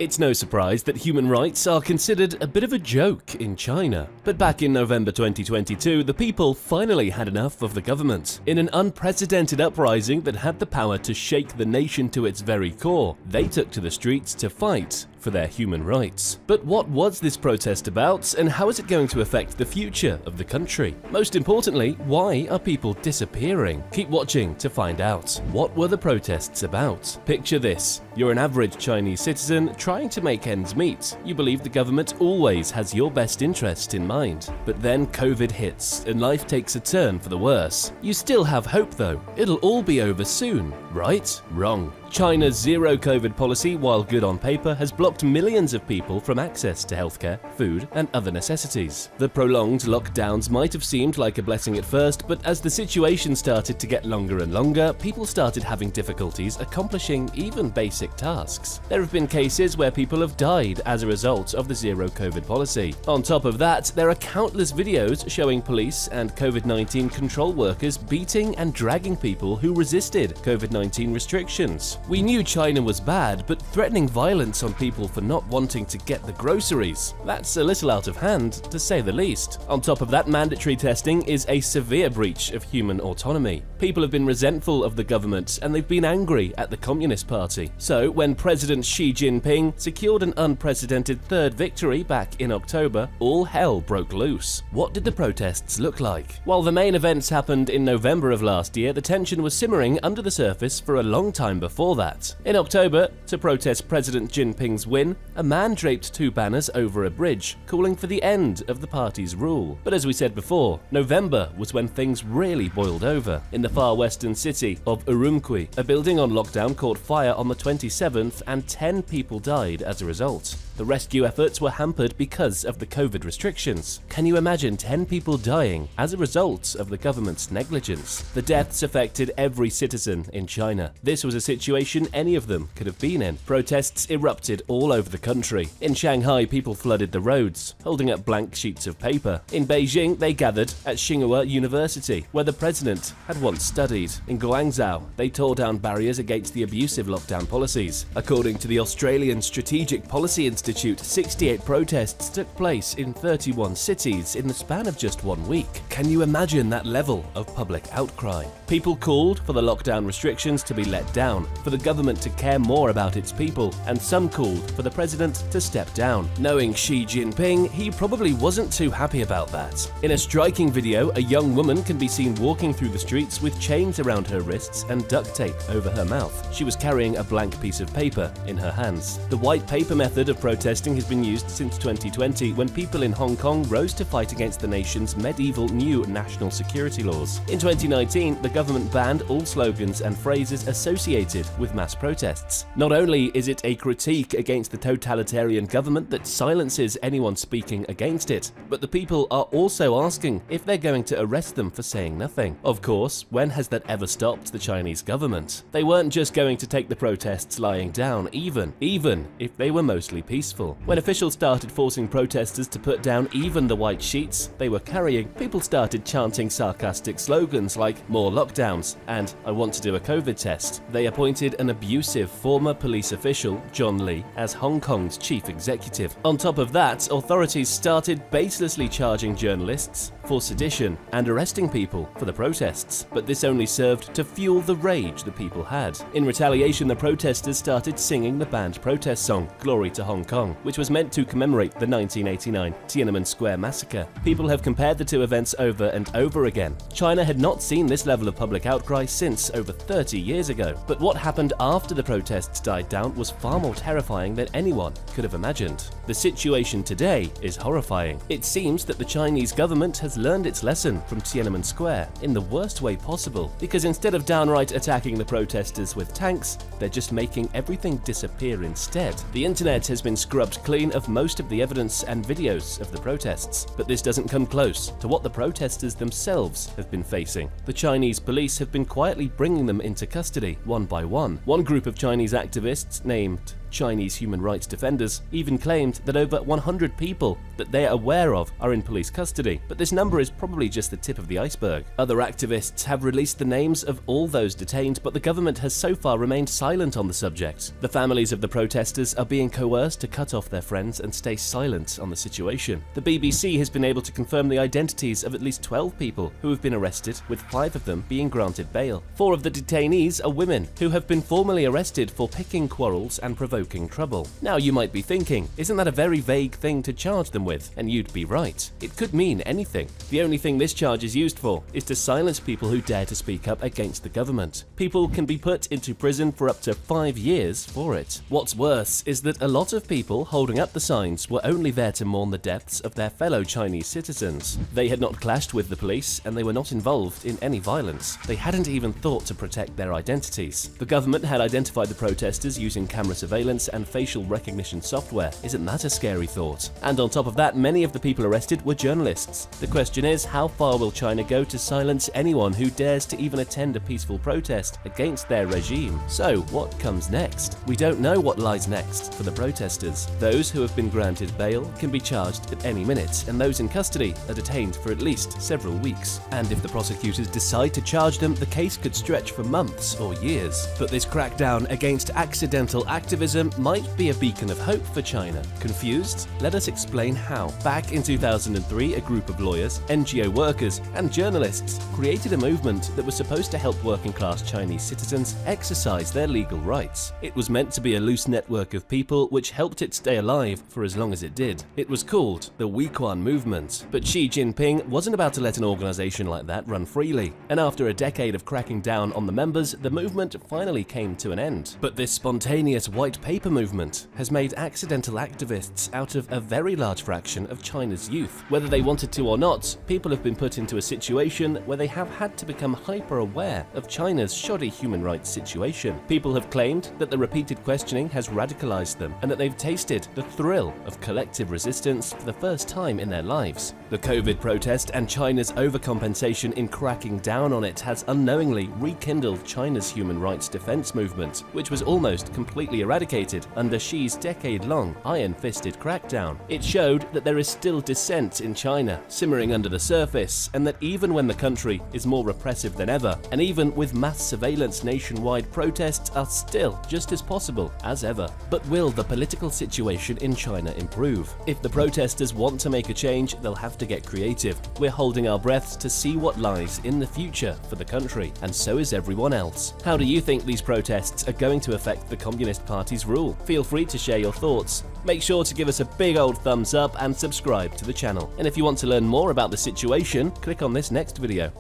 It's no surprise that human rights are considered a bit of a joke in China. But back in November 2022, the people finally had enough of the government. In an unprecedented uprising that had the power to shake the nation to its very core, they took to the streets to fight for their human rights. But what was this protest about, and how is it going to affect the future of the country? Most importantly, why are people disappearing? Keep watching to find out. What were the protests about? Picture this. You're an average Chinese citizen trying to make ends meet. You believe the government always has your best interest in mind. But then COVID hits, and life takes a turn for the worse. You still have hope though. It'll all be over soon, right? Wrong. China's zero COVID policy, while good on paper, has blocked millions of people from access to healthcare, food, and other necessities. The prolonged lockdowns might have seemed like a blessing at first, but as the situation started to get longer and longer, people started having difficulties accomplishing even basic tasks. There have been cases where people have died as a result of the zero COVID policy. On top of that, there are countless videos showing police and COVID-19 control workers beating and dragging people who resisted COVID-19 restrictions. We knew China was bad, but threatening violence on people for not wanting to get the groceries, that's a little out of hand, to say the least. On top of that, mandatory testing is a severe breach of human autonomy. People have been resentful of the government, and they've been angry at the Communist Party. So, when President Xi Jinping secured an unprecedented third victory back in October, all hell broke loose. What did the protests look like? While the main events happened in November of last year, the tension was simmering under the surface for a long time before that. In October, to protest President Jinping's win, a man draped two banners over a bridge, calling for the end of the party's rule. But as we said before, November was when things really boiled over. In the far western city of Urumqi, a building on lockdown caught fire on the 27th and 10 people died as a result. The rescue efforts were hampered because of the COVID restrictions. Can you imagine 10 people dying as a result of the government's negligence? The deaths affected every citizen in China. This was a situation any of them could have been in. Protests erupted all over the country. In Shanghai, people flooded the roads, holding up blank sheets of paper. In Beijing, they gathered at Tsinghua University, where the president had once studied. In Guangzhou, they tore down barriers against the abusive lockdown policies. According to the Australian Strategic Policy Institute, 68 protests took place in 31 cities in the span of just 1 week. Can you imagine that level of public outcry? People called for the lockdown restrictions to be let down, for the government to care more about its people, and some called for the president to step down. Knowing Xi Jinping, he probably wasn't too happy about that. In a striking video, a young woman can be seen walking through the streets with chains around her wrists and duct tape over her mouth. She was carrying a blank piece of paper in her hands. The white paper method of protesting has been used since 2020, when people in Hong Kong rose to fight against the nation's medieval new national security laws. In 2019, the government banned all slogans and phrases associated with mass protests. Not only is it a critique against the totalitarian government that silences anyone speaking against it, but the people are also asking if they're going to arrest them for saying nothing. Of course, when has that ever stopped the Chinese government? They weren't just going to take the protests lying down, even if they were mostly peaceful. When officials started forcing protesters to put down even the white sheets they were carrying, people started chanting sarcastic slogans like "more lockdowns" and "I want to do a COVID test." They appointed an abusive former police official, John Lee, as Hong Kong's chief executive. On top of that, authorities started baselessly charging journalists for sedition and arresting people for the protests. But this only served to fuel the rage the people had. In retaliation, the protesters started singing the banned protest song, "Glory to Hong Kong," which was meant to commemorate the 1989 Tiananmen Square massacre. People have compared the two events over and over again. China had not seen this level of public outcry since over 30 years ago. But what happened after the protests died down was far more terrifying than anyone could have imagined. The situation today is horrifying. It seems that the Chinese government has learned its lesson from Tiananmen Square in the worst way possible, because instead of downright attacking the protesters with tanks, they're just making everything disappear instead. The internet has been scrubbed clean of most of the evidence and videos of the protests, but this doesn't come close to what the protesters themselves have been facing. The Chinese police have been quietly bringing them into custody one by one. One group of Chinese activists, named Chinese human rights defenders even claimed that over 100 people that they are aware of are in police custody, but this number is probably just the tip of the iceberg. Other activists have released the names of all those detained, but the government has so far remained silent on the subject. The families of the protesters are being coerced to cut off their friends and stay silent on the situation. The BBC has been able to confirm the identities of at least 12 people who have been arrested, with 5 of them being granted bail. 4 of the detainees are women who have been formally arrested for picking quarrels and provoking trouble. Now you might be thinking, isn't that a very vague thing to charge them with? And you'd be right. It could mean anything. The only thing this charge is used for is to silence people who dare to speak up against the government. People can be put into prison for up to 5 years for it. What's worse is that a lot of people holding up the signs were only there to mourn the deaths of their fellow Chinese citizens. They had not clashed with the police and they were not involved in any violence. They hadn't even thought to protect their identities. The government had identified the protesters using camera surveillance and facial recognition software. Isn't that a scary thought? And on top of that, many of the people arrested were journalists. The question is, how far will China go to silence anyone who dares to even attend a peaceful protest against their regime? So, what comes next? We don't know what lies next for the protesters. Those who have been granted bail can be charged at any minute, and those in custody are detained for at least several weeks. And if the prosecutors decide to charge them, the case could stretch for months or years. But this crackdown against accidental activism might be a beacon of hope for China. Confused? Let us explain how. Back in 2003, a group of lawyers, NGO workers, and journalists created a movement that was supposed to help working-class Chinese citizens exercise their legal rights. It was meant to be a loose network of people which helped it stay alive for as long as it did. It was called the Weikuan Movement. But Xi Jinping wasn't about to let an organization like that run freely. And after a decade of cracking down on the members, the movement finally came to an end. But this spontaneous white paper movement has made accidental activists out of a very large fraction of China's youth. Whether they wanted to or not, people have been put into a situation where they have had to become hyper-aware of China's shoddy human rights situation. People have claimed that the repeated questioning has radicalized them and that they've tasted the thrill of collective resistance for the first time in their lives. The COVID protest and China's overcompensation in cracking down on it has unknowingly rekindled China's human rights defense movement, which was almost completely eradicated under Xi's decade-long iron-fisted crackdown. It showed that there is still dissent in China, simmering under the surface, and that even when the country is more repressive than ever, and even with mass surveillance, nationwide protests are still just as possible as ever. But will the political situation in China improve? If the protesters want to make a change, they'll have to get creative. We're holding our breaths to see what lies in the future for the country, and so is everyone else. How do you think these protests are going to affect the Communist Party's rule? Feel free to share your thoughts. Make sure to give us a big old thumbs up and subscribe to the channel. And if you want to learn more about the situation, click on this next video.